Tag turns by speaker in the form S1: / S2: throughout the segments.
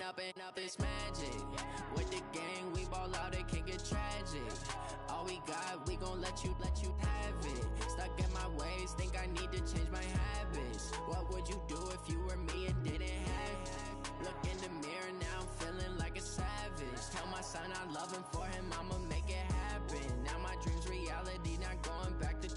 S1: up this magic. With the gang, we ball out, it can get tragic. All we got, we gon' let you have it. Stuck in my ways, think I need to change my habits. What would you do if you were me and didn't have it? Look in the mirror, now I'm feeling like a savage. Tell my son I love him, for him I'ma make it happen. Now my dream's reality, not going back to.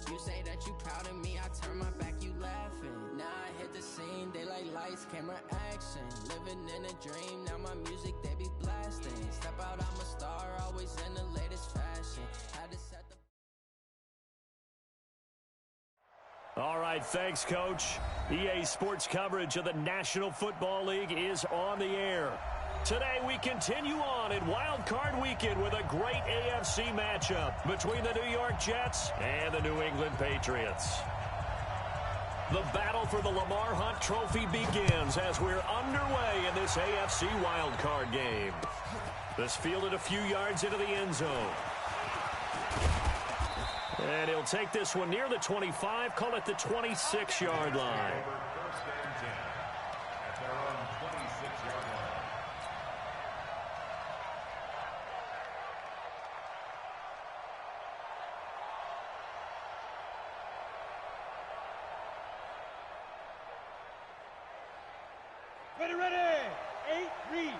S1: You say that you proud of me, I turn my back, you laughing. Now I hit the scene, they like lights, camera, action. Living in a dream, now my music, they be blasting. Step out, I'm a star, always in the latest fashion. Had to set the...
S2: All right, thanks, Coach. EA Sports coverage of the National Football League is on the air. Today we continue on in Wild Card Weekend with a great AFC matchup between the New York Jets and the New England Patriots. The battle for the Lamar Hunt Trophy begins as we're underway in this AFC Wild Card game. This fielded a few yards into the end zone. And he'll take this one near the 25, call it the 26-yard line.
S3: Ready, 8 read,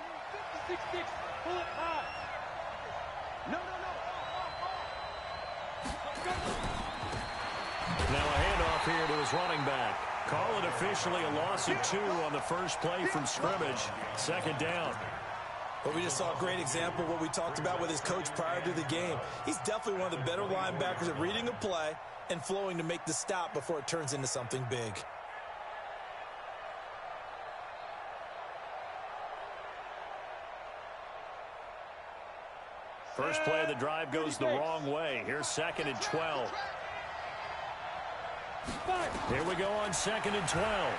S3: 6-6, pull it high. No.
S2: Now a handoff here to his running back. Call it officially a loss of 2 on the first play from scrimmage. Second down.
S4: But we just saw a great example of what we talked about with his coach prior to the game. He's definitely one of the better linebackers at reading a play and flowing to make the stop before it turns into something big.
S2: First play of the drive goes the wrong way. Here's 2nd and 12. Here we go on 2nd and 12.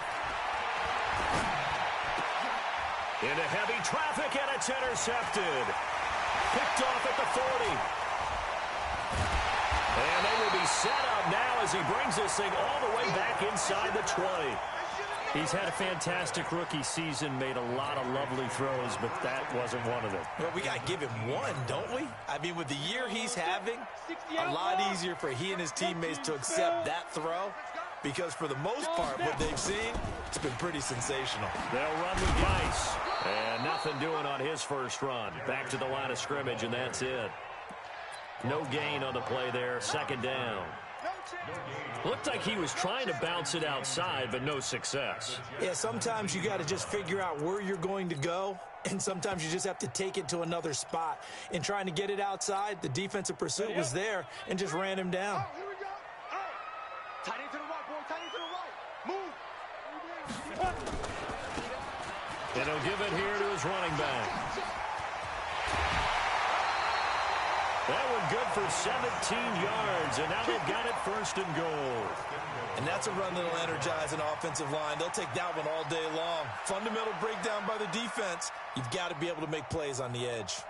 S2: Into heavy traffic, and it's intercepted. Picked off at the 40. And they will be set up now as he brings this thing all the way back inside the 20. He's had a fantastic rookie season, made a lot of lovely throws, but that wasn't one of them.
S4: Well, we got to give him one, don't we? I mean, with the year he's having, a lot easier for he and his teammates to accept that throw, because for the most part, what they've seen, it's been pretty sensational.
S2: They'll run with dice, and nothing doing on his first run. Back to the line of scrimmage, and that's it. No gain on the play there, 2nd down. Looked like he was trying to bounce it outside, but no success.
S4: Yeah, sometimes you got to just figure out where you're going to go, and sometimes you just have to take it to another spot. In trying to get it outside, the defensive pursuit was there and just ran him down.
S3: Here we go. Tight end to the right, boy. Tight end to the right. Move.
S2: And he'll give it here to his running back. That one good for 17 yards, and now they've got it 1st and goal.
S4: And that's a run that'll energize an offensive line. They'll take that one all day long. Fundamental breakdown by the defense. You've got to be able to make plays on the edge.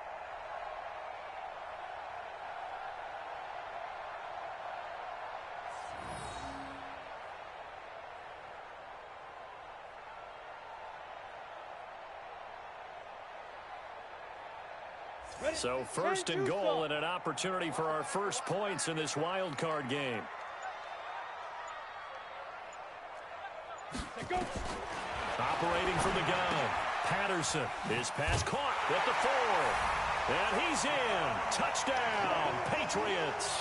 S2: So 1st and goal and an opportunity for our first points in this wild card game. Operating from the gun, Patterson. His pass caught at the 4. And he's in. Touchdown, Patriots.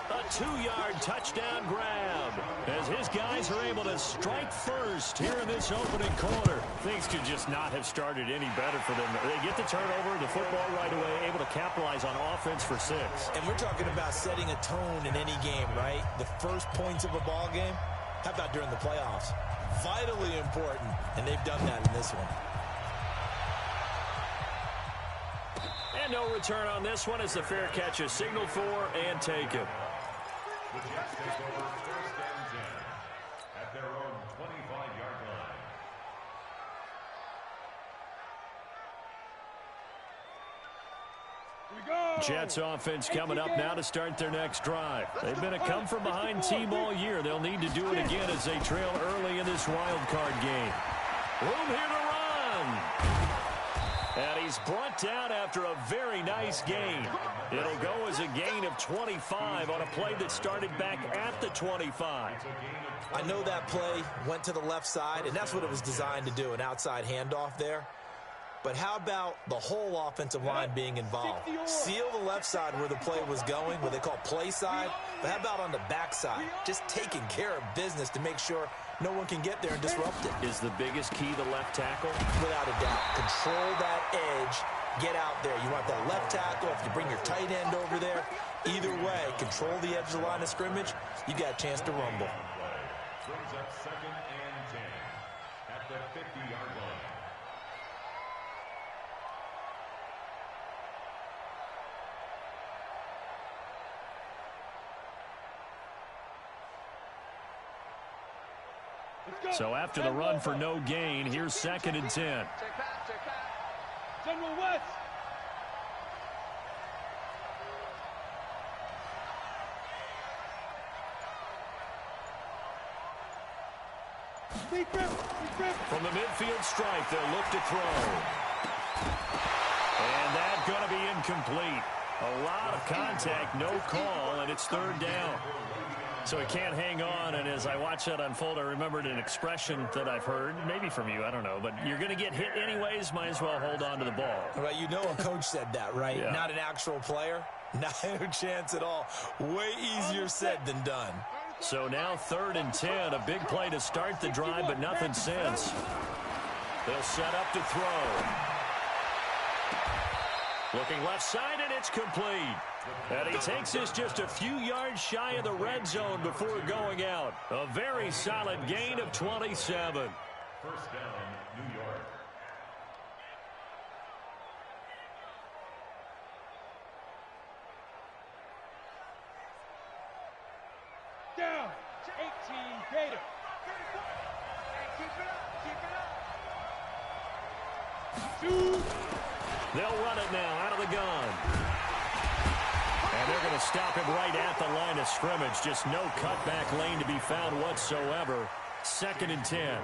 S2: A 2-yard touchdown grab as his guys are able to strike first here in this opening quarter. Things could just not have started any better for them. They get the turnover, the football right away, able to capitalize on offense for 6.
S4: And we're talking about setting a tone in any game, right? The first points of a ball game. How about during the playoffs? Vitally important, and they've done that in this one.
S2: And no return on this one as the fair catch is signaled for and taken.
S5: The Jets take over 1st and 10 at their own 25-yard line.
S2: Jets offense coming up now to start their next drive. They've been a come-from-behind team all year. They'll need to do it again as they trail early in this wild card game. Room here to run. He's brought down after a very nice gain. It'll go as a gain of 25 on a play that started back at the 25.
S4: I know that play went to the left side, and that's what it was designed to do, an outside handoff there. But how about the whole offensive line being involved? Seal the left side where the play was going, what they call play side. But how about on the back side? Just taking care of business to make sure no one can get there and disrupt it.
S2: Is the biggest key the left tackle?
S4: Without a doubt. Control that edge. Get out there. You want that left tackle. If you bring your tight end over there, either way, control the edge of the line of scrimmage, you got a chance to rumble.
S5: Brings up 2nd and 10 at the 50-yard line.
S2: So after the run for no gain, here's 2nd and 10.
S3: Check pass. General West.
S2: From the midfield stripe, they'll look to throw. And that's going to be incomplete. A lot of contact, no call, and it's 3rd down. So he can't hang on, and as I watch that unfold, I remembered an expression that I've heard, maybe from you, I don't know, but you're going to get hit anyways, might as well hold on to the ball.
S4: Right, you know a coach said that, right?
S2: Yeah.
S4: Not an actual player. Not a chance at all. Way easier said than done.
S2: So now 3rd and 10, a big play to start the drive, but nothing since. They'll set up to throw. Looking left side, and it's complete. And he takes this just a few yards shy of the red zone before going out. A very solid gain of 27.
S5: 1st down, New York.
S3: Down. 18 Gator. Keep it up. Keep it up. 2.
S2: They'll run it now out of the gun. And they're going to stop him right at the line of scrimmage. Just no cutback lane to be found whatsoever. 2nd and 10.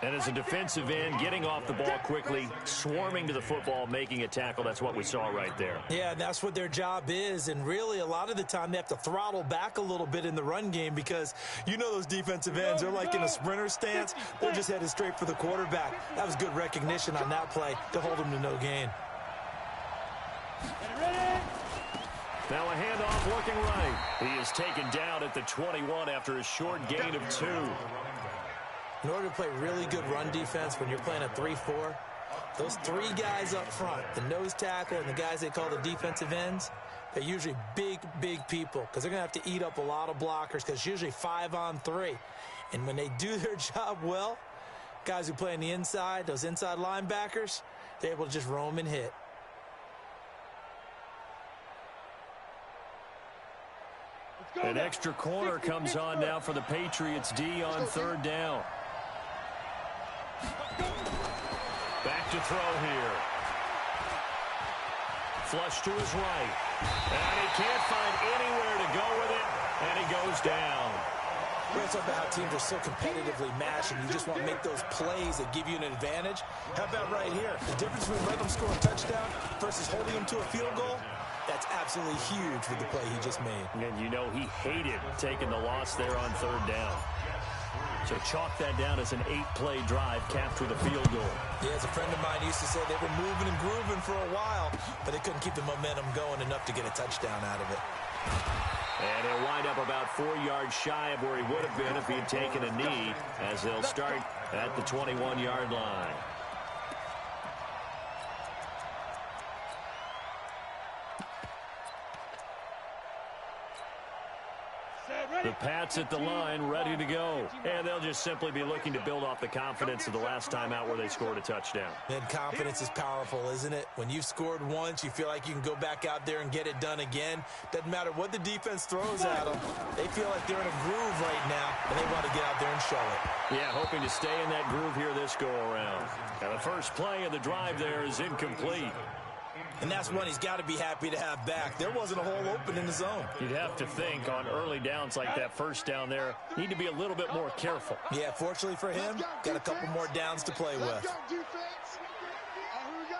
S2: And as a defensive end, getting off the ball quickly, swarming to the football, making a tackle. That's what we saw right there.
S4: Yeah, and that's what their job is. And really, a lot of the time, they have to throttle back a little bit in the run game because you know those defensive ends, they're like in a sprinter stance. They're just headed straight for the quarterback. That was good recognition on that play to hold them to no gain.
S2: Now a handoff looking right. He is taken down at the 21 after a short gain of 2.
S4: In order to play really good run defense when you're playing a 3-4, those 3 guys up front, the nose tackle and the guys they call the defensive ends, they're usually big, big people because they're going to have to eat up a lot of blockers because it's usually 5-on-3. And when they do their job well, guys who play on the inside, those inside linebackers, they're able to just roam and hit.
S2: An extra corner comes on now for the Patriots D on 3rd down. Back to throw here. Flush to his right. And he can't find anywhere to go with it, and he goes down.
S4: We're talking about how teams are so competitively matched and you just want to make those plays that give you an advantage. How about right here? The difference between letting them score a touchdown versus holding them to a field goal, that's absolutely huge with the play he just made.
S2: And you know he hated taking the loss there on 3rd down. So chalk that down as an 8-play drive capped with a field goal.
S4: Yeah, as a friend of mine used to say, they were moving and grooving for a while, but they couldn't keep the momentum going enough to get a touchdown out of it.
S2: And he'll wind up about 4 yards shy of where he would have been if he had taken a knee, as they'll start at the 21-yard line. The Pats at the line, ready to go. And they'll just simply be looking to build off the confidence of the last time out where they scored a touchdown.
S4: And confidence is powerful, isn't it? When you've scored once, you feel like you can go back out there and get it done again. Doesn't matter what the defense throws at them. They feel like they're in a groove right now, and they want to get out there and show it.
S2: Yeah, hoping to stay in that groove here this go-around. Now, the first play of the drive there is incomplete.
S4: And that's one he's got to be happy to have back. There wasn't a hole open in the zone.
S2: You'd have to think on early downs like that first down there, need to be a little bit more careful.
S4: Yeah, fortunately for him, got a couple more downs to play with.
S3: Let's go, defense. Here we go.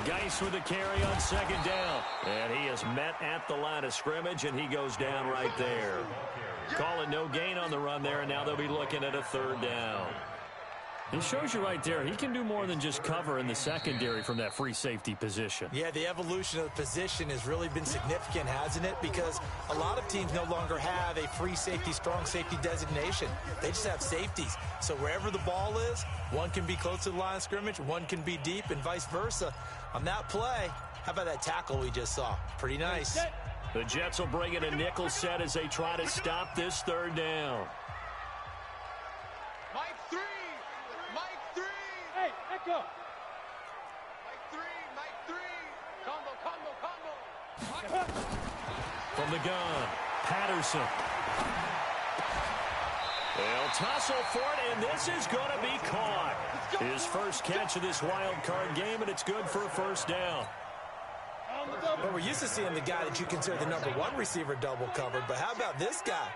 S2: Geis with the carry on second down. And he is met at the line of scrimmage, and he goes down right there. Call it no gain on the run there, and now they'll be looking at a third down. It shows you right there, he can do more than just cover in the secondary from that free safety position.
S4: Yeah, the evolution of the position has really been significant, hasn't it? Because a lot of teams no longer have a free safety, strong safety designation. They just have safeties. So wherever the ball is, one can be close to the line of scrimmage, one can be deep, and vice versa. On that play, how about that tackle we just saw? Pretty nice.
S2: The Jets will bring in a nickel set as they try to stop this third down.
S3: Mike 3. Hey, echo. Mike 3. Combo.
S2: From the gun, Patterson. They'll tussle for it, and this is going to be caught. His first catch of this wild card game, and it's good for a first down.
S4: Well, we're used to seeing the guy that you consider the #1 receiver double covered, but how about this guy?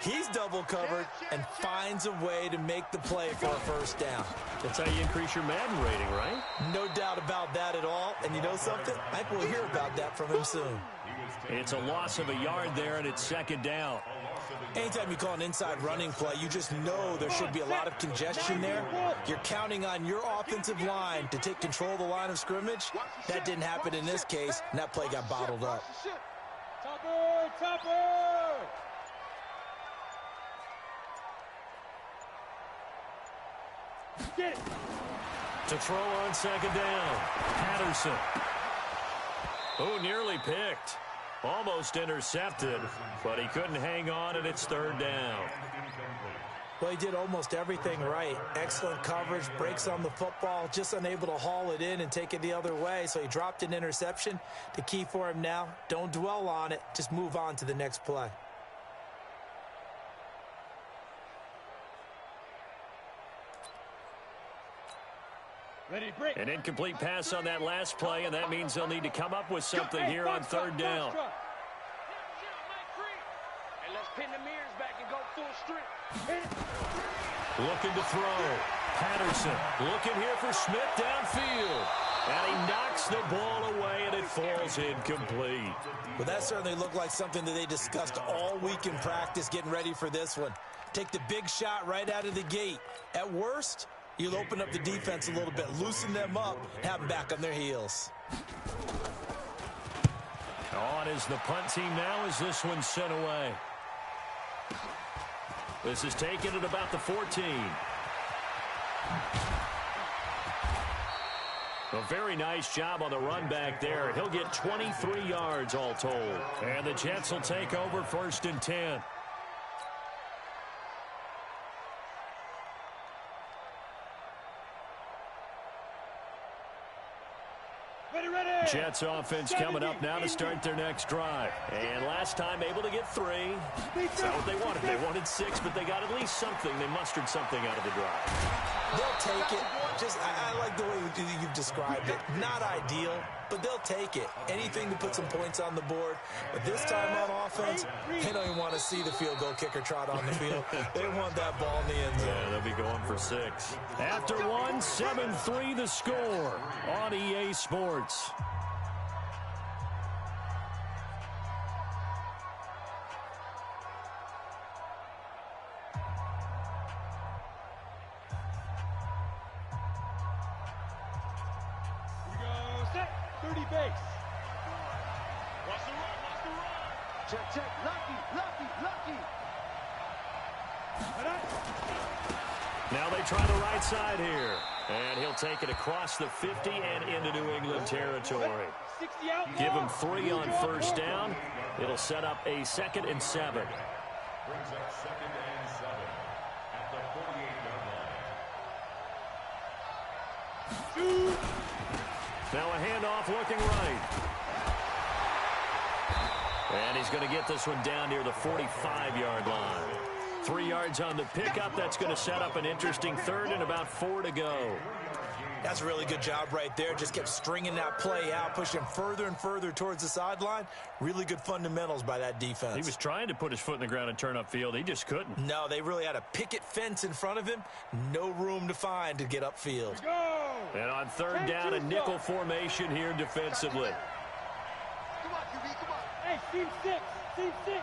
S4: He's double covered and finds a way to make the play for a first down.
S2: That's how you increase your Madden rating, right?
S4: No doubt about that at all. And you know something? I think we'll hear about that from him soon.
S2: It's a loss of a yard there, and it's second down.
S4: Anytime you call an inside running play, you just know there should be a lot of congestion there. You're counting on your offensive line to take control of the line of scrimmage. That didn't happen in this case, and that play got bottled up.
S3: Topper! Get it.
S2: To throw on second down, Patterson. Oh, nearly picked. Almost intercepted, but he couldn't hang on, and it's third down.
S4: Well, he did almost everything right. Excellent coverage, breaks on the football, just unable to haul it in and take it the other way, so he dropped an interception. The key for him now, don't dwell on it, just move on to the next play.
S2: An incomplete pass on that last play, and that means they'll need to come up with something here on third down.
S3: And let's pin the mirrors back and go full strength.
S2: Looking to throw. Patterson looking here for Smith downfield. And he knocks the ball away, and it falls incomplete.
S4: Well, that certainly looked like something that they discussed all week in practice getting ready for this one. Take the big shot right out of the gate. At worst, you'll open up the defense a little bit, loosen them up, have them back on their heels.
S2: On is the punt team now as this one's sent away. This is taken at about the 14. A very nice job on the run back there. He'll get 23 yards all told. And the Jets will take over 1st and 10. Jets offense coming up now to start their next drive. And last time able to get 3. That's not what they wanted. They wanted 6, but they got at least something. They mustered something out of the drive.
S4: They'll take it. I like the way you've described it. Not ideal, but they'll take it. Anything to put some points on the board. But this time on offense, they don't even want to see the field goal kicker trot on the field. They want that ball in the end zone.
S2: Yeah, they'll be going for 6. After 1, 7-3 the score on EA Sports.
S3: Check. Lucky.
S2: Now they try the right side here. And he'll take it across the 50 and into New England territory. Give him 3 on first down. It'll set up a 2nd and 7.
S5: Brings up 2nd and 7 at the 48-yard line.
S2: Now a handoff looking right. And he's going to get this one down near the 45-yard line. 3 yards on the pickup. That's going to set up an interesting 3rd and about 4 to go.
S4: That's a really good job right there. Just kept stringing that play out, pushing him further and further towards the sideline. Really good fundamentals by that defense.
S2: He was trying to put his foot in the ground and turn upfield. He just couldn't.
S4: No, they really had a picket fence in front of him. No room to find to get upfield.
S2: And on third down, a nickel formation here defensively.
S3: Come on, QB, come on.
S6: Hey, team 6, team 6.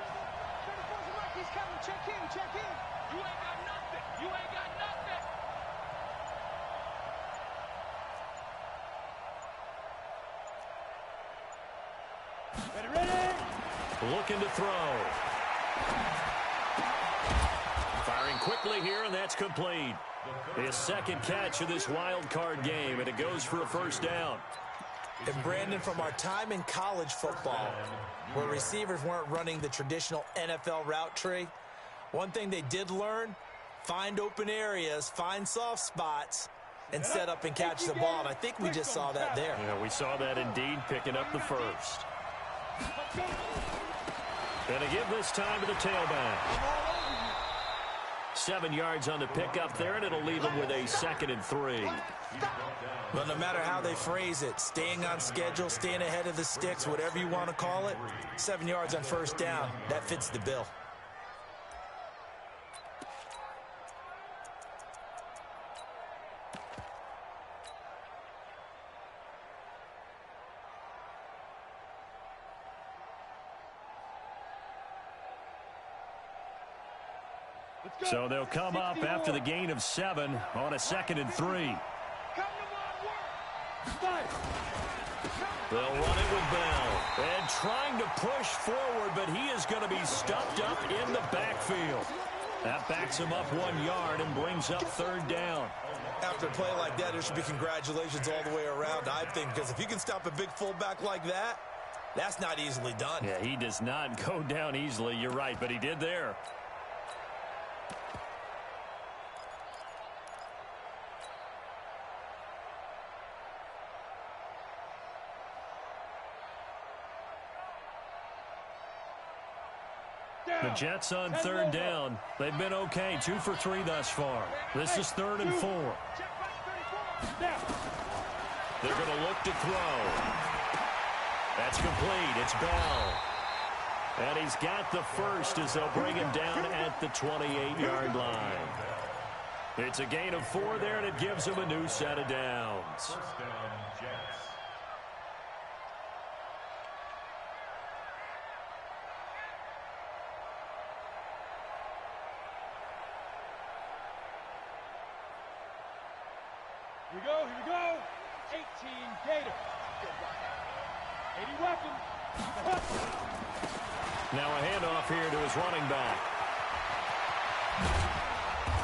S3: He's coming. Check in, check in. You ain't got nothing. You ain't got nothing.
S6: Ready?
S2: Looking to throw. Firing quickly here, and that's complete. His second catch of this wild card game, and it goes for a first down.
S4: And Brandon, from our time in college football, where receivers weren't running the traditional NFL route tree, one thing they did learn, find open areas, find soft spots, and set up and catch the ball. And I think we just saw that there.
S2: Yeah, we saw that indeed, picking up the first. Going to give this time to the tailback. 7 yards on the pickup there, and it'll leave him with a 2nd and 3.
S4: But no matter how they phrase it, staying on schedule, staying ahead of the sticks, whatever you want to call it, 7 yards on first down, that fits the bill.
S2: So they'll come up after the gain of 7 on a 2nd and 3. They'll run it with Bell. And trying to push forward, but he is going to be stuffed up in the backfield. That backs him up 1 yard and brings up third down.
S4: After a play like that, there should be congratulations all the way around, I think, because if you can stop a big fullback like that, that's not easily done.
S2: Yeah, he does not go down easily. You're right, but he did there. The Jets on third down. They've been okay, 2 for 3 thus far. This is 3rd and 4. They're going to look to throw. That's complete. It's Bell. And he's got the first as they'll bring him down at the 28-yard line. It's a gain of 4 there, and it gives him a new set of downs.
S5: First down, Jets.
S6: Here we go. 18 Gator. 80 weapon.
S2: Now a handoff here to his running back.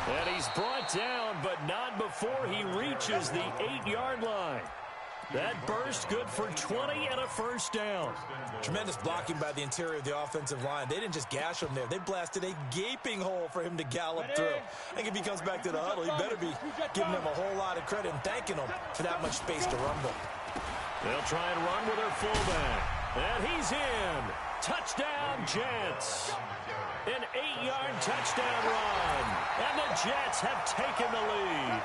S2: And he's brought down, but not before he reaches the 8-yard line. That burst good for 20 and a first down.
S4: Tremendous blocking by the interior of the offensive line. They didn't just gash him there. They blasted a gaping hole for him to gallop through. I think if he comes back to the huddle, he better be giving them a whole lot of credit and thanking them for that much space to rumble.
S2: They'll try and run with their fullback. And he's in. Touchdown, Jets. An 8-yard touchdown run. And the Jets have taken the lead.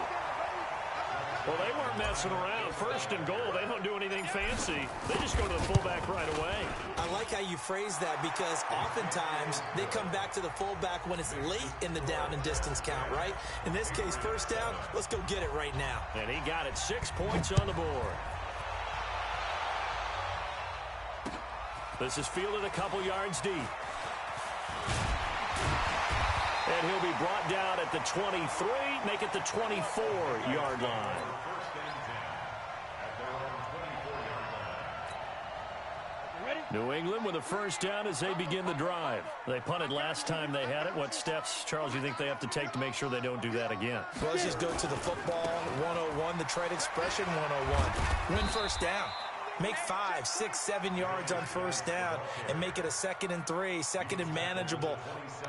S2: Well, they weren't messing around. 1st and goal, they don't do anything fancy. They just go to the fullback right away.
S4: I like how you phrase that because oftentimes they come back to the fullback when it's late in the down and distance count, right? In this case, first down, let's go get it right now.
S2: And he got it. 6 points on the board. This is fielded a couple yards deep. And he'll be brought down at the 23, make it the 24-yard line. New England with a first down as they begin the drive. They punted last time they had it. What steps, Charles, you think they have to take to make sure they don't do that again?
S4: Well, let's just go to the football 101, the trade expression 101. Win first down. Make 5, 6, 7 yards on first down and make it a 2nd and 3, 2nd and manageable.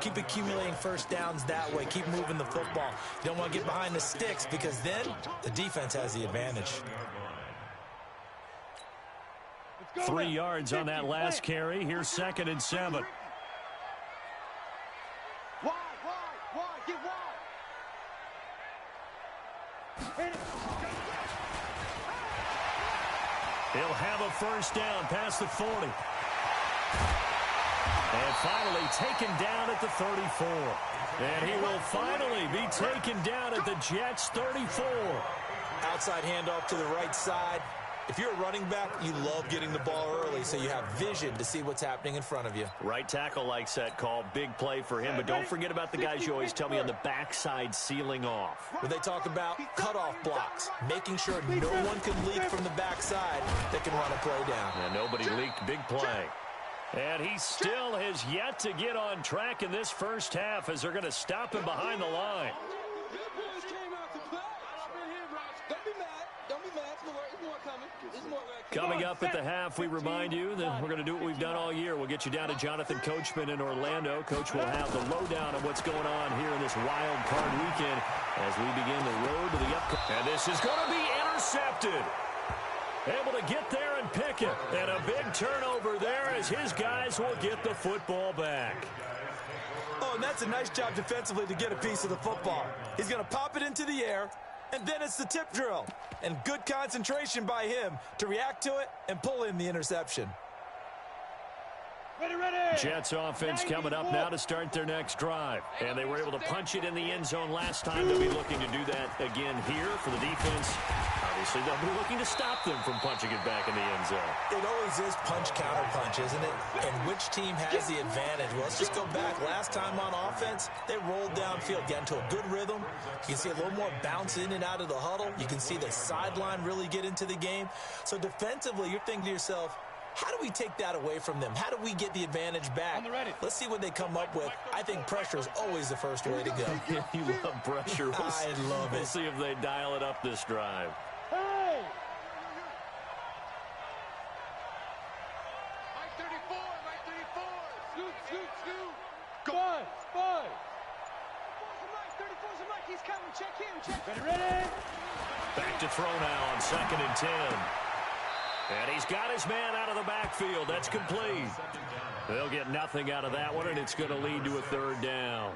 S4: Keep accumulating first downs that way. Keep moving the football. You don't want to get behind the sticks because then the defense has the advantage.
S2: 3 yards on that last carry. Here's 2nd and 7.
S3: Wide, get wide.
S2: He'll have a first down past the 40. And finally taken down at the 34. And he will finally be taken down at the Jets' 34.
S4: Outside handoff to the right side. If you're a running back, you love getting the ball early so you have vision to see what's happening in front of you.
S2: Right tackle likes that call. Big play for him, but don't forget about the guys you always tell me on the backside sealing off.
S4: When they talk about cutoff blocks, making sure no one can leak from the backside that can run a play down.
S2: And nobody leaked. Big play. And he still has yet to get on track in this first half as they're going to stop him behind the line. Coming up at the half, we remind you that we're going to do what we've done all year. We'll get you down to Jonathan Coachman in Orlando. Coach will have the lowdown of what's going on here in this wild card weekend as we begin the road to the upcoming. And this is going to be intercepted. Able to get there and pick it. And a big turnover there as his guys will get the football back.
S4: Oh, and that's a nice job defensively to get a piece of the football. He's going to pop it into the air, and then it's the tip drill. And good concentration by him to react to it and pull in the interception.
S6: Ready.
S2: Jets offense coming up now to start their next drive. And they were able to punch it in the end zone last time. They'll be looking to do that again here for the defense. Obviously, they'll be looking to stop them from punching it back in the end zone.
S4: It always is punch-counter-punch, isn't it? And which team has the advantage? Well, let's just go back. Last time on offense, they rolled downfield, got into a good rhythm. You can see a little more bounce in and out of the huddle. You can see the sideline really get into the game. So defensively, you're thinking to yourself, how do we take that away from them? How do we get the advantage back? Let's see what they come up with. I think pressure is always the first way to go.
S2: You love pressure.
S4: I love it.
S2: We'll see if they dial it up this drive.
S6: Hey!
S3: Mike 34, Mike 34. Scoot.
S6: Five.
S3: Mike, he's coming. Check him.
S6: Ready.
S2: Back to throw now on 2nd and 10. And he's got his man out of the backfield. That's complete. They'll get nothing out of that one, and it's going to lead to a 3rd down.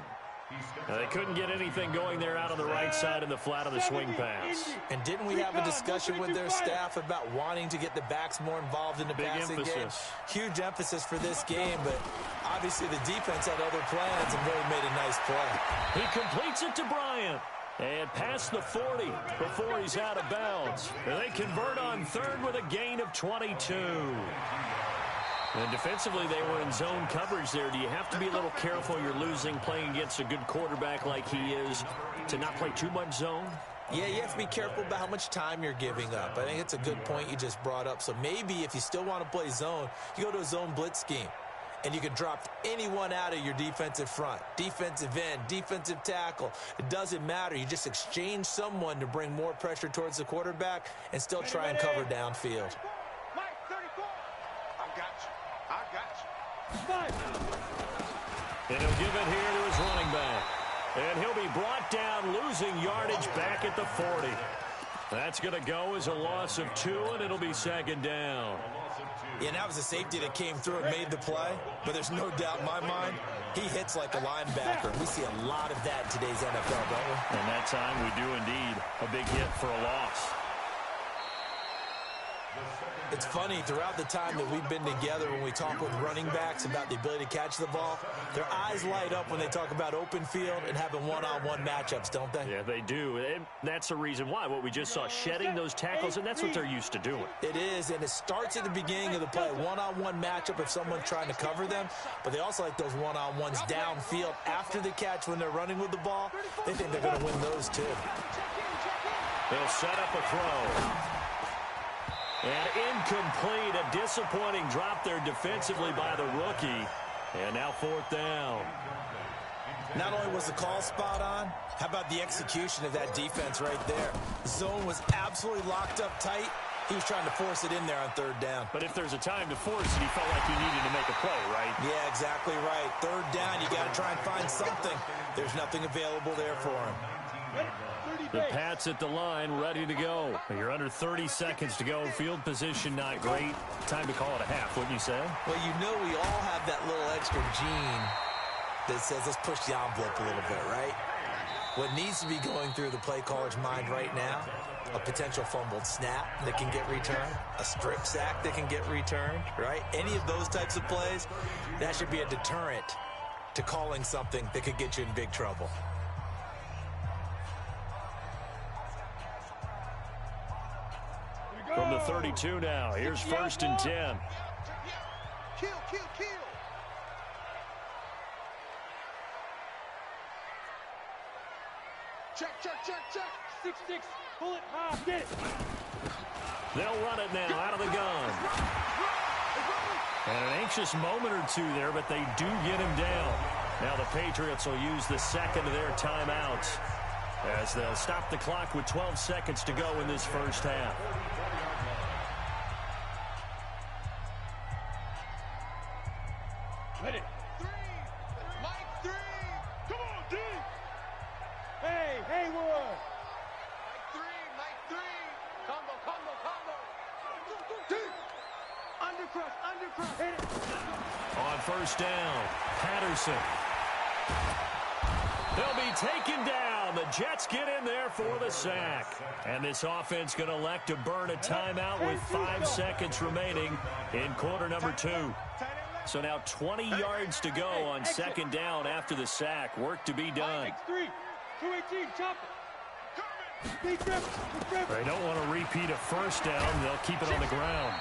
S2: They couldn't get anything going there out on the right side in the flat of the swing pass.
S4: And didn't we have a discussion with their staff about wanting to get the backs more involved in the passing game? Huge emphasis for this game, but obviously the defense had other plans and really made a nice play.
S2: He completes it to Bryant. And past the 40 before he's out of bounds. And they convert on 3rd with a gain of 22. And defensively, they were in zone coverage there. Do you have to be a little careful? You're losing playing against a good quarterback like he is to not play too much zone?
S4: Yeah, you have to be careful about how much time you're giving up. I think it's a good point you just brought up. So maybe if you still want to play zone, you go to a zone blitz scheme. And you can drop anyone out of your defensive front, defensive end, defensive tackle. It doesn't matter. You just exchange someone to bring more pressure towards the quarterback and still try and cover downfield.
S3: Mike 34. I got you.
S6: 5.
S2: And he'll give it here to his running back. And he'll be brought down, losing yardage back at the 40. That's going to go as a loss of 2, and it'll be 2nd down.
S4: Yeah, and that was a safety that came through and made the play. But there's no doubt in my mind, he hits like a linebacker. We see a lot of that in today's NFL, don't we?
S2: And that time we do indeed a big hit for a loss.
S4: It's funny, throughout the time that we've been together, when we talk with running backs about the ability to catch the ball, their eyes light up when they talk about open field and having one-on-one matchups, don't they?
S2: Yeah, they do. And that's the reason why. What we just saw, shedding those tackles, and that's what they're used to doing.
S4: It is, and it starts at the beginning of the play. One-on-one matchup if someone's trying to cover them, but they also like those one-on-ones downfield after the catch when they're running with the ball. They think they're going to win those, too.
S2: They'll set up a throw. And incomplete, a disappointing drop there defensively by the rookie. And now 4th down.
S4: Not only was the call spot on, how about the execution of that defense right there? The zone was absolutely locked up tight. He was trying to force it in there on 3rd down.
S2: But if there's a time to force it, he felt like he needed to make a play, right?
S4: Yeah, exactly right. 3rd down, you got to try and find something. There's nothing available there for him.
S2: The Pats at the line, ready to go. You're under 30 seconds to go. Field position not great. Time to call it a half, wouldn't you say?
S4: Well, you know we all have that little extra gene that says let's push the envelope a little bit, right? What needs to be going through the play caller's mind right now, a potential fumbled snap that can get returned, a strip sack that can get returned, right? Any of those types of plays, that should be a deterrent to calling something that could get you in big trouble.
S2: From the 32 now, here's 1st and 10.
S3: Kill. Check.
S6: 6-6. Pull it high. Get it.
S2: They'll run it now out of the gun. And an anxious moment or two there, but they do get him down. Now the Patriots will use the second of their timeouts as they'll stop the clock with 12 seconds to go in this first half.
S6: Ready.
S3: 3. Mike 3.
S6: Come on, D. Hey, Hayward.
S3: Mike 3. Combo. D. Undercrush.
S6: Hit it.
S2: On 1st down, Patterson. They'll be taken down. The Jets get in there for the sack. And this offense going to elect to burn a timeout with 5 seconds remaining in quarter number 2. So now 20 yards to go on 2nd down after the sack. Work to be done.
S6: X3. 218. Chop it. Big grip.
S2: They don't want to repeat a 1st down. They'll keep it on the ground.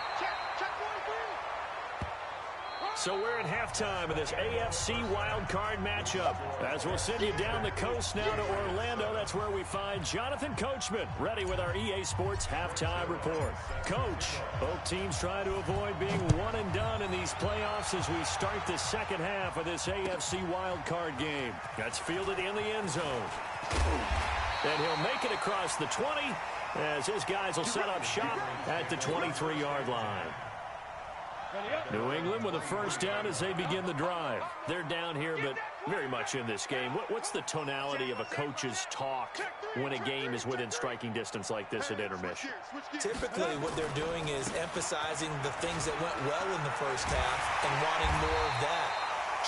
S2: So we're at halftime of this AFC wildcard matchup. As we'll send you down the coast now to Orlando, that's where we find Jonathan Coachman, ready with our EA Sports halftime report. Coach, both teams trying to avoid being one and done in these playoffs as we start the second half of this AFC wildcard game. That's fielded in the end zone. And he'll make it across the 20 as his guys will set up shop at the 23-yard line. New England with a 1st down as they begin the drive. They're down here, but very much in this game. What's the tonality of a coach's talk when a game is within striking distance like this at intermission?
S4: Typically, what they're doing is emphasizing the things that went well in the first half and wanting more of that.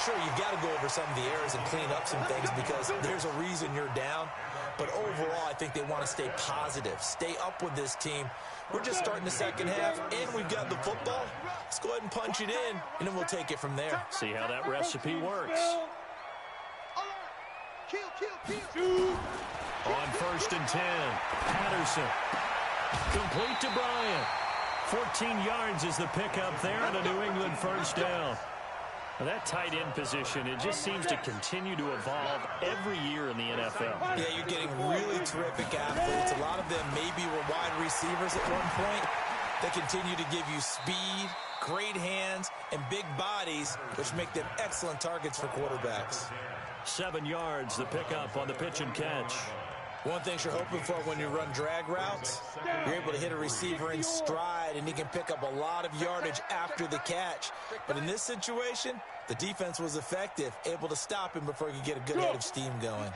S4: Sure, you've got to go over some of the errors and clean up some things because there's a reason you're down. But overall, I think they want to stay positive, stay up with this team. We're just starting the second half, and we've got the football. Let's go ahead and punch it in, and then we'll take it from there.
S2: See how that recipe works. On 1st and 10, Patterson. Complete to Bryant. 14 yards is the pickup there, and a New England 1st down. That tight end position, it just seems to continue to evolve every year in the NFL.
S4: Yeah, you're getting really terrific athletes. A lot of them maybe were wide receivers at one point. They continue to give you speed, great hands, and big bodies, which make them excellent targets for quarterbacks.
S2: 7 yards, the pickup on the pitch and catch.
S4: One thing you're hoping for when you run drag routes, you're able to hit a receiver in stride, and he can pick up a lot of yardage after the catch. But in this situation, the defense was effective, able to stop him before he could get a good head of steam going.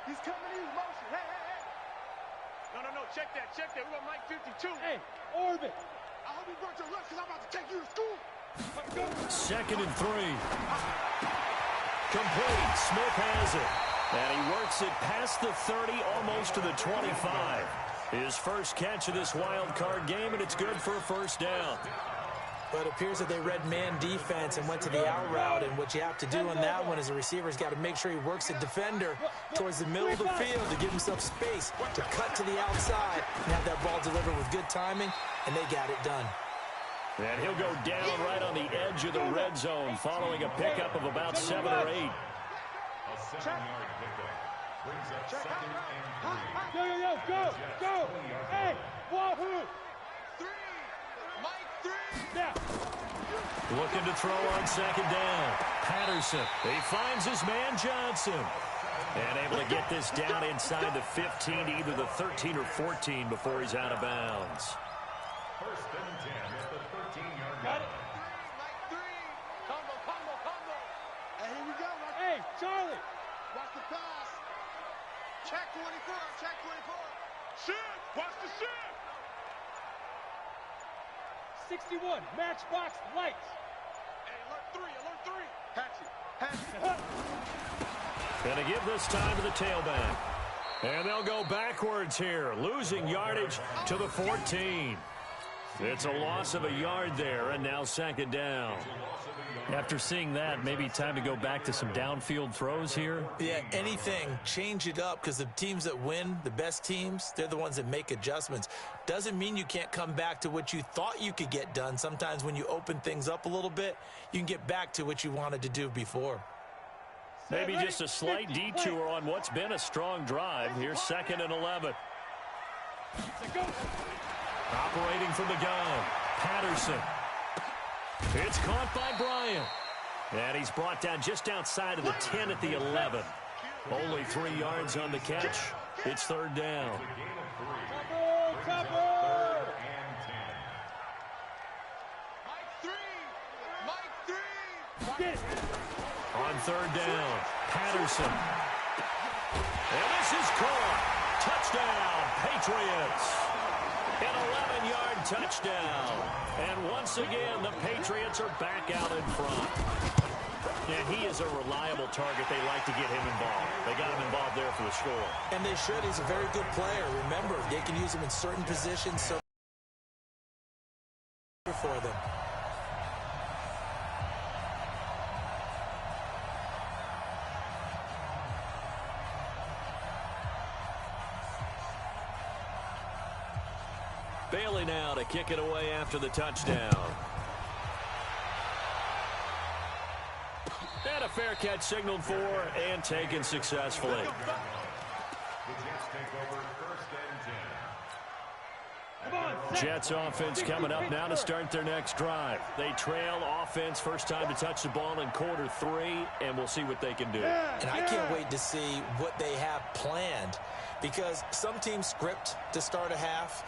S3: He's coming to you. Motion. Hey. No. Check that. We got Mike 52.
S6: Hey, orbit.
S3: I hope you brought your lunch because I'm about to take you to school.
S2: 2nd and 3. Complete. Smith has it. And he works it past the 30, almost to the 25. His first catch of this wild card game, and it's good for a 1st down.
S4: But it appears that they read man defense and went to the out route, and what you have to do on that one is the receiver's got to make sure he works the defender towards the middle of the field to give himself space to cut to the outside and have that ball delivered with good timing, and they got it done.
S2: And he'll go down right on the edge of the red zone following a pickup of about 7 or 8.
S5: A 7-yard pickup brings up 2nd and 3.
S6: Go. Hey, Wahoo.
S3: 3. Mike 3.
S6: Now.
S2: Looking to throw on 2nd down. Patterson. He finds his man Johnson. And able to get this down inside the 15 to either the 13 or 14 before he's out of bounds.
S5: 1st and 10 at the 13-yard line.
S6: Got it.
S3: Mike 3. Combo. Hey, here we go.
S6: Hey, Charlie.
S3: Watch the pass. Check 24. Shift. Watch the shift.
S6: 61. Matchbox lights.
S3: Hey, alert 3. Hatchet.
S2: Gonna give this time to the tailback. And they'll go backwards here, losing yardage to the 14. It's a loss of a yard there, and now second down.
S7: After seeing that, maybe time to go back to some downfield throws here.
S4: Yeah, anything. Change it up, because the teams that win, the best teams, they're the ones that make adjustments. Doesn't mean you can't come back to what you thought you could get done. Sometimes when you open things up a little bit, you can get back to what you wanted to do before.
S2: Maybe just a slight detour on what's been a strong drive. Here's 2nd and 11. Operating from the gun, Patterson. It's caught by Bryant. And he's brought down just outside of the 10 at the 11. Only 3 yards on the catch. It's 3rd down. On 3rd down, Patterson. And this is caught. Touchdown, Patriots. An 11-yard touchdown. And once again, the Patriots are back out in front. And he is a reliable target. They like to get him involved. They got him involved there for the score.
S4: And they should. He's a very good player. Remember, they can use him in certain positions so for them.
S2: Bailey now to kick it away after the touchdown. And a fair catch signaled for and taken successfully.
S5: The Jets take over 1st and 10.
S2: Jets offense coming up now to start their next drive. They trail offense, first time to touch the ball in Q3, and we'll see what they can do.
S4: And I can't wait to see what they have planned, because some teams script to start a half.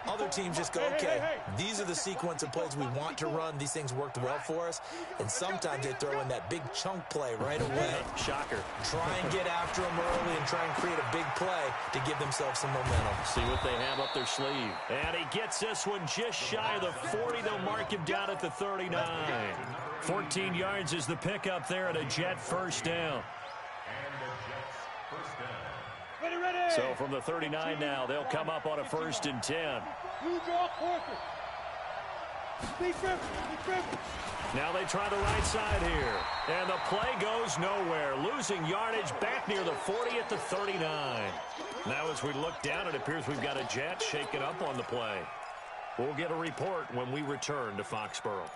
S4: Other teams just go, okay, these are the sequence of plays we want to run. These things worked well for us. And sometimes they throw in that big chunk play right away.
S2: Shocker.
S4: Try and get after them early and try and create a big play to give themselves some momentum.
S2: See what they have up their sleeve. And he gets this one just shy of the 40. They'll mark him down at the 39. 14 yards is the pickup there at a Jet 1st down. So from the 39 now, they'll come up on a 1st and 10. Now they try the right side here. And the play goes nowhere. Losing yardage back near the 40 at the 39. Now as we look down, it appears we've got a Jet shaken up on the play. We'll get a report when we return to Foxborough.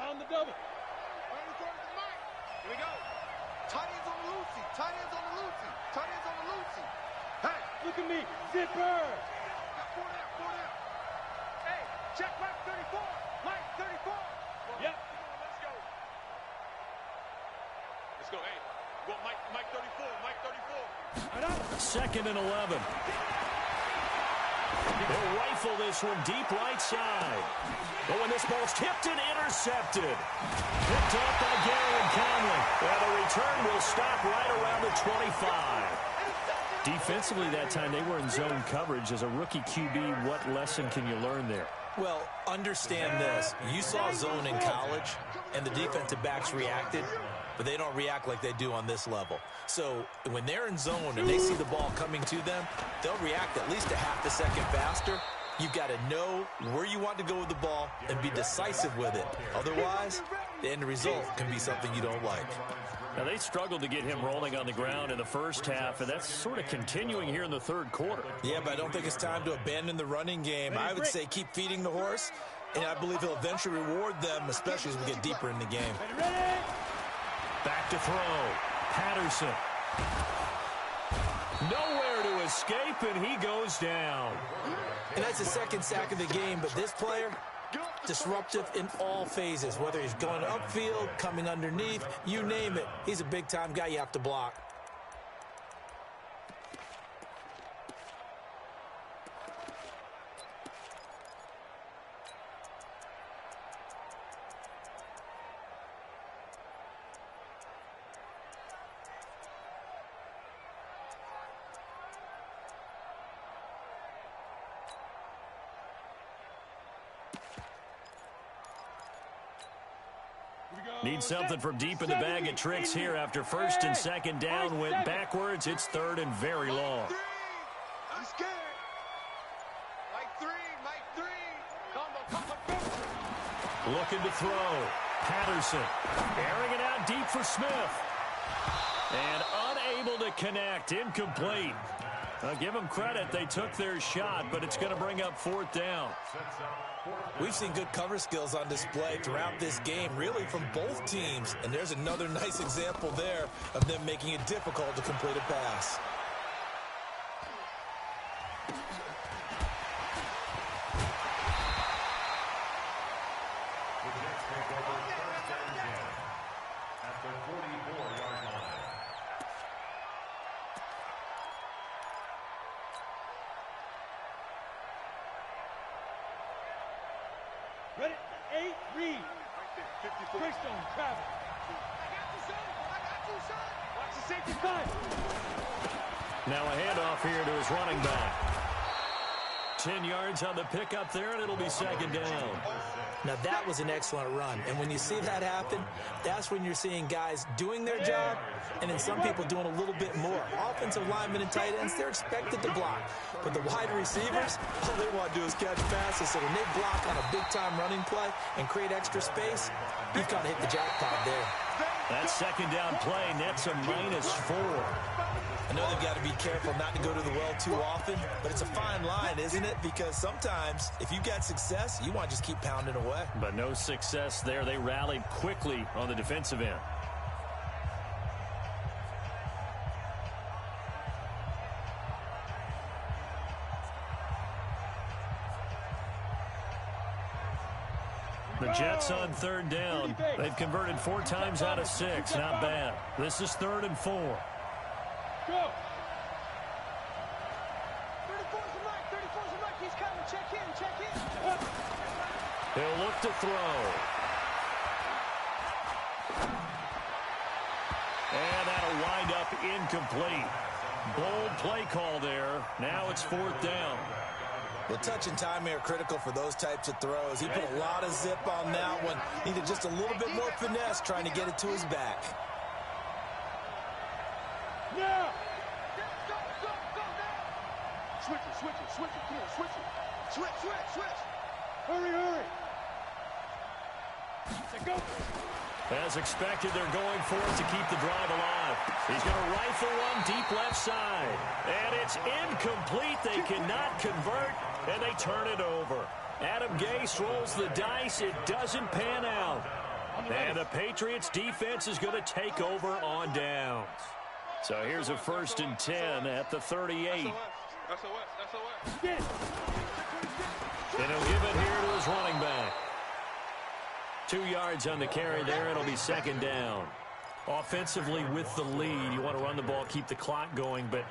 S6: On the double.
S3: Here we go. Tight ends on the Lucy. Tight ends on the Lucy. Tight ends on the Lucy. Hey,
S6: Look at me. Zipper.
S3: got 4 down. Hey, check Mike 34. Mike 34.
S6: Yep.
S3: Let's go. Let's go. Hey, go Mike 34. Mike 34.
S2: 2nd and 11. They'll rifle this one deep right side. But when this ball's tipped and intercepted. Picked up by Gary and Conley. And the return will stop right around the 25. Defensively that time, they were in zone coverage. As a rookie QB, what lesson can you learn there?
S4: Well, understand this. You saw zone in college, and the defensive backs reacted, but they don't react like they do on this level. So when they're in zone and they see the ball coming to them, they'll react at least a half a second faster. You've got to know where you want to go with the ball and be decisive with it. Otherwise, the end result can be something you don't like.
S2: Now, they struggled to get him rolling on the ground in the first half, and that's sort of continuing here in the 3rd quarter.
S4: Yeah, but I don't think it's time to abandon the running game. I would say keep feeding the horse, and I believe he'll eventually reward them, especially as we get deeper in the game.
S2: Back to throw. Patterson. Nowhere to escape, and he goes down.
S4: And that's the 2nd sack of the game, but this player, disruptive in all phases, whether he's going upfield, coming underneath, you name it. He's a big-time guy you have to block.
S6: Here we go.
S2: Need something from deep in the bag of tricks here after first and second down went backwards. It's third and very long.
S3: I'm scared. Mike three. Combo.
S2: Looking to throw. Patterson airing it out deep for Smith. And unable to connect. Incomplete. Give them credit. They took their shot, but it's going to bring up fourth down.
S4: We've seen good cover skills on display throughout this game, really from both teams. And there's another nice example there of them making it difficult to complete a pass.
S5: At the 44-yard line.
S6: Ready? 8, read. Greystone, travel.
S3: I got you, son.
S6: Watch the safety time.
S2: Now a handoff here to his running back. 10 yards on the pickup there, and it'll be second down.
S4: Now that was an excellent run, and when you see that happen, that's when you're seeing guys doing their job, and then some people doing a little bit more. Offensive linemen and tight ends, they're expected to block, but the wide receivers, all they want to do is catch passes. So when they block on a big-time running play and create extra space, you've got to hit the jackpot there.
S2: That second down play nets a -4.
S4: I know they've got to be careful not to go to the well too often, but it's a fine line, isn't it? Because sometimes, if you got success, you want to just keep pounding away.
S2: But no success there. They rallied quickly on the defensive end. The Jets on third down. They've converted 4 times out of 6. Not bad. This is 3rd and 4.
S6: Go.
S3: 34's the Mike. 34's the Mike. He's coming. Check in. Check in.
S2: He'll look to throw. And that'll wind up incomplete. Bold play call there. Now it's 4th down.
S4: Well, touch and timing are critical for those types of throws. He put a lot of zip on that one. Needed just a little bit more finesse trying to get it to his back.
S6: Now.
S3: Go now. Switch it. Come on, switch it. Switch.
S6: Hurry. Go.
S2: As expected, they're going for it to keep the drive alive. He's going to rifle one deep left side. And it's incomplete. They cannot convert, and they turn it over. Adam Gase rolls the dice. It doesn't pan out. And the Patriots defense is going to take over on downs. So here's a 1st and 10 at the 38.
S6: Get it.
S2: And he'll give it here to his running back. 2 yards on the carry there. It'll be 2nd down. Offensively with the lead, you want to run the ball, keep the clock going, but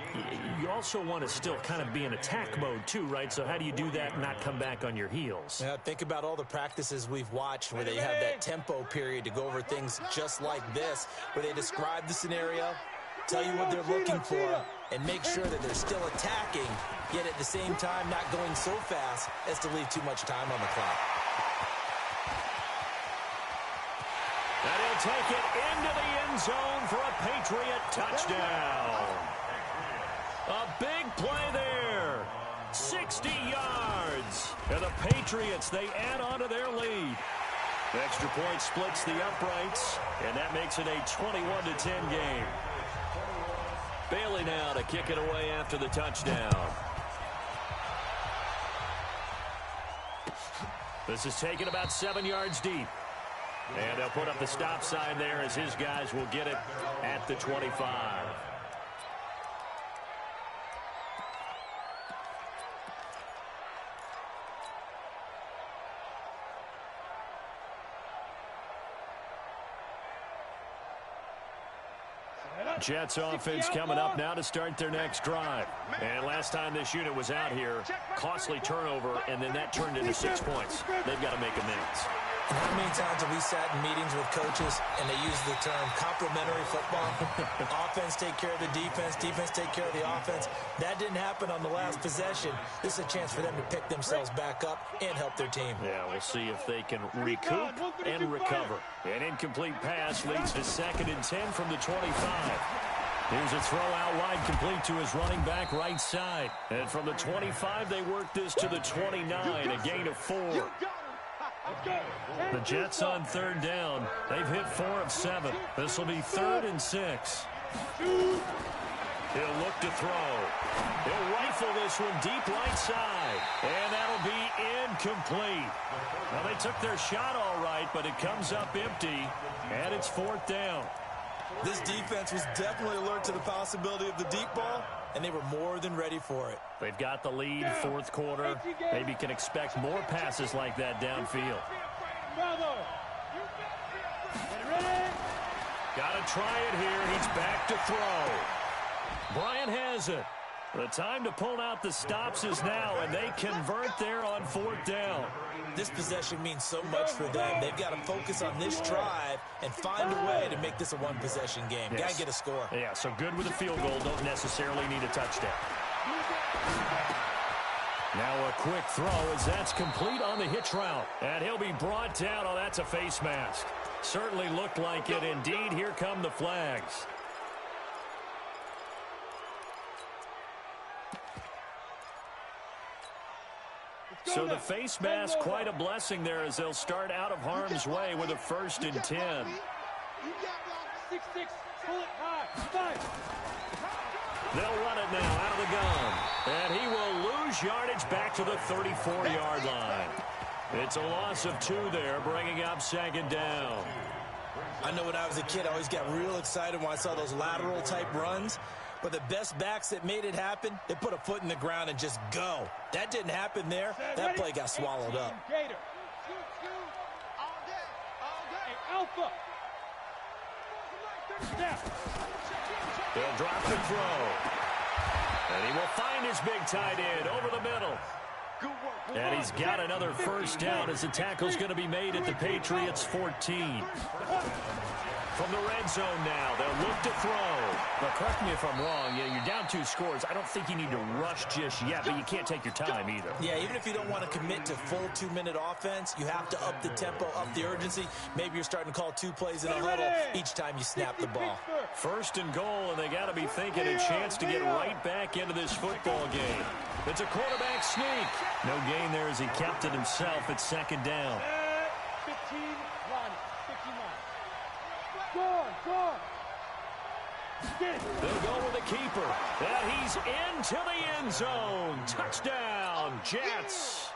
S2: you also want to still kind of be in attack mode too, right? So how do you do that and not come back on your heels?
S4: Yeah, think about all the practices we've watched where they have that tempo period to go over things just like this, where they describe the scenario, tell you what they're looking for, and make sure that they're still attacking, yet at the same time not going so fast as to leave too much time on the clock.
S2: And he'll take it into the end zone for a Patriot touchdown. A big play there. 60 yards. And the Patriots, they add on to their lead. The extra point splits the uprights, and that makes it a 21-10 game. Bailey now to kick it away after the touchdown. This is taken about 7 yards deep. And they'll put up the stop sign there as his guys will get it at the 25. Jets offense coming up now to start their next drive. And last time this unit was out here, costly turnover, and then that turned into 6 points. They've got to make amends.
S4: And how many times have we sat in meetings with coaches and they use the term complementary football? Offense take care of the defense, defense take care of the offense. That didn't happen on the last possession. This is a chance for them to pick themselves back up and help their team.
S2: Yeah, we'll see if they can recoup and recover. An incomplete pass leads to 2nd and 10 from the 25. Here's a throw out wide, complete to his running back right side. And from the 25, they work this to the 29, a gain of 4. The Jets on 3rd down. They've hit 4 of 7. This will be 3rd and 6. He'll look to throw. He'll rifle this one deep right side. And that'll be incomplete. Now, they took their shot all right, but it comes up empty. And it's 4th down.
S4: This defense was definitely alert to the possibility of the deep ball, and they were more than ready for it.
S2: They've got the lead, 4th quarter. Maybe can expect more passes like that downfield. Got to try it here. He's back to throw. Bryant has it. The time to pull out the stops is now, and they convert there on 4th down.
S4: This possession means so much for them. They've got to focus on this drive and find a way to make this a one-possession game.
S2: Yes.
S4: Got to get a score.
S2: Yeah, so good with a field goal. Don't necessarily need a touchdown. Now a quick throw as that's complete on the hitch route. And he'll be brought down. Oh, that's a face mask. Certainly looked like it. Indeed, here come the flags. So the face mask, quite a blessing there as they'll start out of harm's way with a 1st and 10.
S6: 6-6, pull it high, 5.
S2: They'll run it now out of the gun. And he will lose yardage back to the 34-yard line. It's a loss of 2 there, bringing up 2nd down.
S4: I know when I was a kid, I always got real excited when I saw those lateral-type runs. But the best backs that made it happen, they put a foot in the ground and just go. That didn't happen there. That play got swallowed up.
S6: Gator. Alpha.
S2: They'll drop the throw. And he will find his big tight end over the middle. And he's got another 1st down as the tackle's going to be made at the Patriots' 14. From the red zone now, they'll look to throw.
S7: But correct me if I'm wrong. Yeah, you're down 2 scores. I don't think you need to rush just yet, but you can't take your time either.
S4: Yeah, even if you don't want to commit to full 2-minute offense, you have to up the tempo, up the urgency. Maybe you're starting to call 2 plays in a huddle each time you snap the ball.
S2: 1st and goal, and they got to be thinking a chance to get right back into this football game. It's a quarterback sneak. No gain there as he kept it himself at 2nd down.
S6: 15, 1, 59. Go.
S2: They'll go with the keeper. And he's into the end zone. Touchdown, Jets.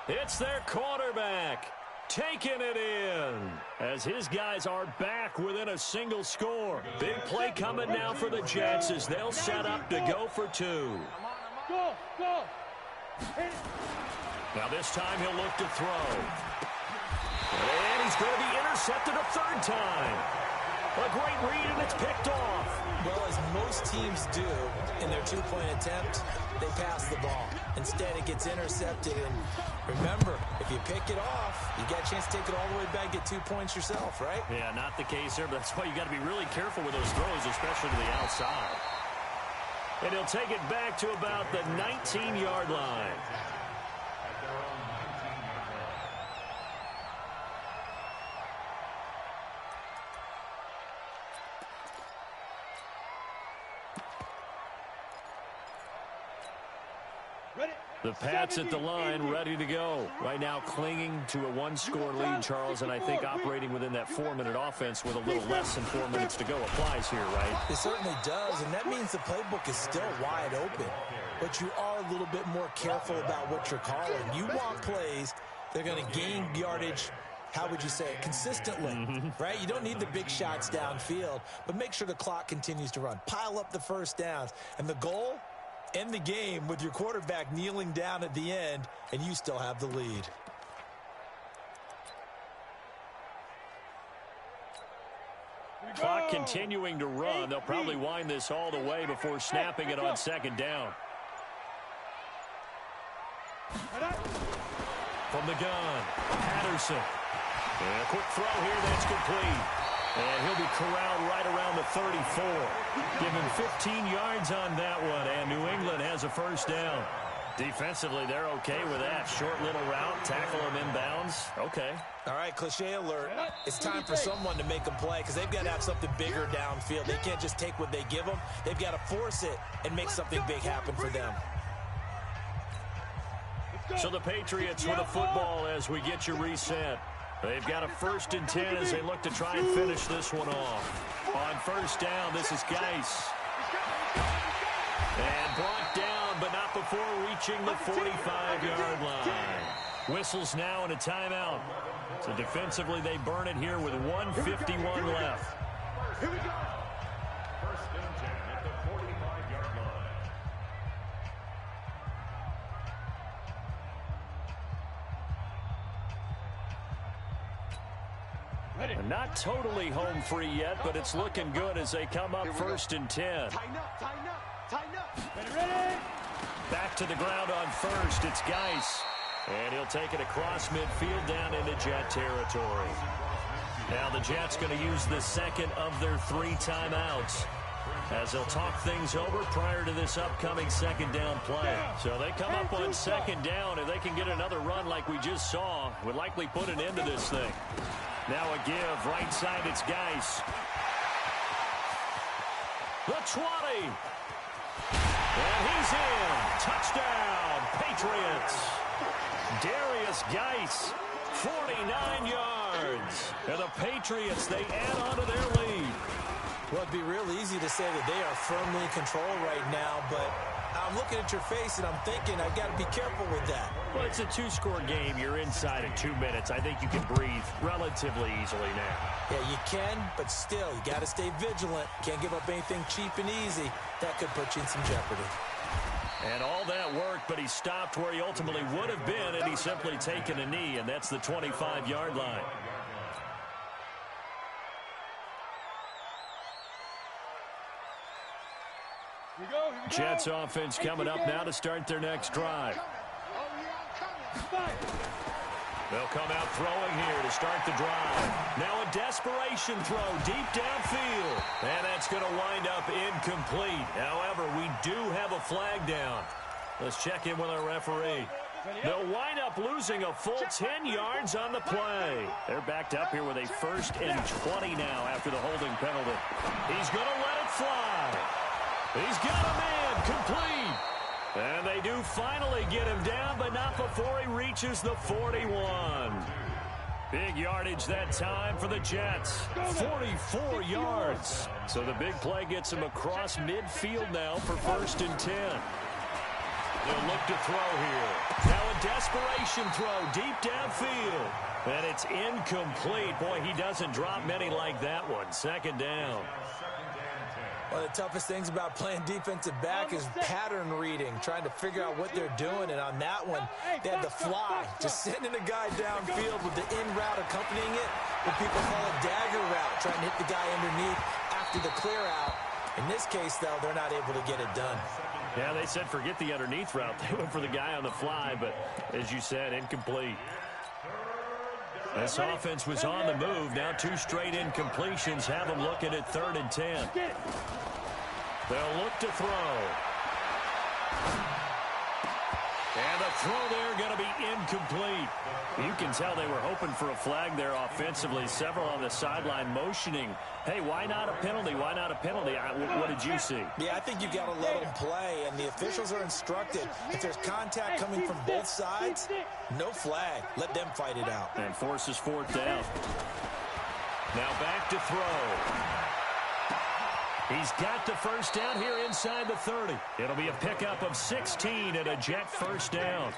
S2: It's their quarterback taking it in as his guys are back within a single score. Big play coming now for the Jets as they'll set up to go for 2.
S6: Go.
S2: Now this time he'll look to throw. And he's going to be intercepted a 3rd time. A great read, and it's picked off.
S4: Well, as most teams do in their 2-point attempt, they pass the ball. Instead, it gets intercepted. And remember, if you pick it off, you got a chance to take it all the way back, get 2 points yourself, right?
S2: Yeah, not the case here, but that's why you got to be really careful with those throws, especially to the outside. And he'll take it back to about the 19-yard line. The Pats at the line, ready to go. Right now clinging to a 1-score lead, Charles, and I think operating within that 4-minute offense with a little less than 4 minutes to go applies here, right?
S4: It certainly does, and that means the playbook is still wide open. But you are a little bit more careful about what you're calling. You want plays, they're going to gain yardage, how would you say it, consistently, right? You don't need the big shots downfield, but make sure the clock continues to run. Pile up the 1st downs, and the goal? End the game with your quarterback kneeling down at the end, and you still have the lead.
S2: Clock continuing to run. They'll probably wind this all the way before snapping it on second down. From the gun, Patterson. And a quick throw here, that's complete. And he'll be corralled right around the 34. Give him 15 yards on that one, and New England has a first down. Defensively, they're okay with that. Short little route, tackle him inbounds. Okay.
S4: All right, cliche alert. It's time for someone to make a play because they've got to have something bigger downfield. They can't just take what they give them. They've got to force it and make something big happen for them.
S2: So the Patriots with the football as we get you reset. They've got a 1st and 10 as they look to try and finish this one off. On first down, this is Geis. And brought down, but not before reaching the 45-yard line. Whistles now and a timeout. So defensively, they burn it here with 1:51 left.
S5: Here we go. 1st and 10 at the 45-yard line.
S2: And not totally home free yet, but it's looking good as they come up 1st and 10.
S3: Tighten up, tighten up, tighten up.
S6: Ready?
S2: Back to the ground on first. It's Geis. And he'll take it across midfield down into Jet territory. Now the Jets going to use the second of their 3 timeouts as they'll talk things over prior to this upcoming second down play. So they come up on second down. If they can get another run like we just saw, would likely put an end to this thing. Now a give. Right side, it's Geis. The 20. And he's in. Touchdown, Patriots. Darius Geis, 49 yards. And the Patriots, they add on to their lead.
S4: Well, it'd be real easy to say that they are firmly in control right now, but I'm looking at your face and I'm thinking I got to be careful with that.
S2: Well, it's a 2-score game. You're inside in 2 minutes. I think you can breathe relatively easily now.
S4: Yeah, you can, but still, you got to stay vigilant. Can't give up anything cheap and easy. That could put you in some jeopardy.
S2: And all that worked, but he stopped where he ultimately would have been, and he's simply taken a knee, and that's the 25-yard line.
S6: Here we go.
S2: Jets offense coming up now to start their next drive. They'll come out throwing here to start the drive. Now a desperation throw deep downfield. And that's going to wind up incomplete. However, we do have a flag down. Let's check in with our referee. They'll wind up losing a full 10 yards on the play. They're backed up here with a 1st and 20 now after the holding penalty. He's going to let it fly. He's got a man complete. And they do finally get him down, but not before he reaches the 41. Big yardage that time for the Jets. 44 yards. So the big play gets him across midfield now for 1st and 10. They'll look to throw here. Now a desperation throw deep downfield. And it's incomplete. Boy, he doesn't drop many like that one. 2nd down.
S4: One of the toughest things about playing defensive back is pattern reading, trying to figure out what they're doing. And on that one, they had the fly, just sending a guy downfield with the in route accompanying it, what people call a dagger route, trying to hit the guy underneath after the clear out. In this case, though, they're not able to get it done.
S2: Yeah, they said forget the underneath route. They went for the guy on the fly, but as you said, incomplete. This offense was on the move. Now 2 straight incompletions have them looking at 3rd and 10. They'll look to throw. And the throw there going to be incomplete. You can tell they were hoping for a flag there offensively. Several on the sideline motioning. Hey, why not a penalty? Why not a penalty? What did you see?
S4: Yeah, I think you've got to let them play, and the officials are instructed. If there's contact coming from both sides, no flag. Let them fight it out.
S2: And forces 4th down. Now back to throw. He's got the 1st down here inside the 30. It'll be a pickup of 16 and a Jet 1st down.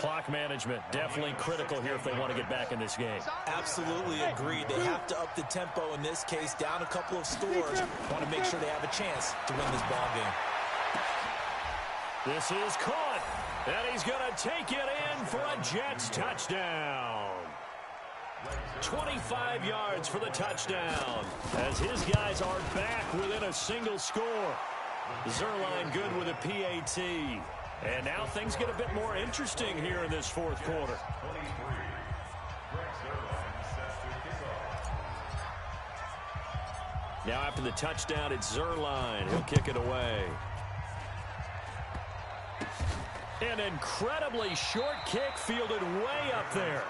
S2: Clock management definitely critical here if they want to get back in this game.
S4: Absolutely agreed. They have to up the tempo in this case, down a couple of scores. Want to make sure they have a chance to win this ball game.
S2: This is caught, and he's going to take it in for a Jets touchdown. 25 yards for the touchdown, as his guys are back within a single score. Zerline good with a PAT. And now things get a bit more interesting here in this fourth quarter. Now after the touchdown, it's Zerline. He'll kick it away. An incredibly short kick fielded way up there.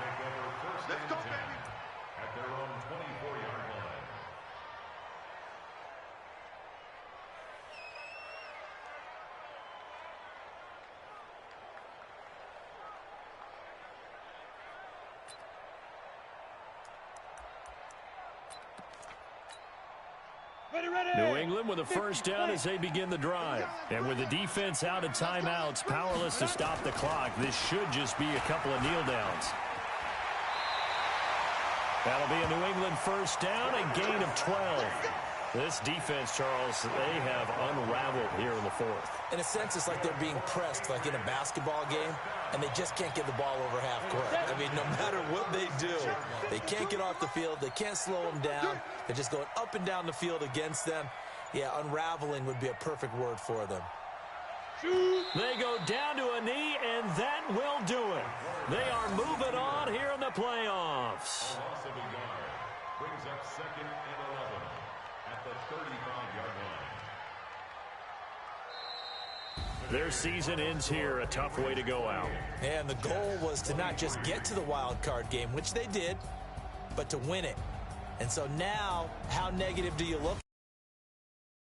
S3: Let's go, baby.
S5: At their own 24-yard line.
S2: New England with a first down as they begin the drive. And with the defense out of timeouts, powerless to stop the clock, this should just be a couple of kneel downs. That'll be a New England first down, a gain of 12. This defense, Charles, they have unraveled here in the fourth.
S4: In a sense, it's like they're being pressed like in a basketball game, and they just can't get the ball over half court. I mean, no matter what they do, they can't get off the field. They can't slow them down. They're just going up and down the field against them. Yeah, unraveling would be a perfect word for them.
S2: They go down to a knee, and that will do it. They are moving on here in the playoffs.
S5: Brings up 2nd and 11 at the 35-yard line.
S2: Their season ends here, a tough way to go out.
S4: And the goal was to not just get to the wild card game, which they did, but to win it. And so now, how negative do you look?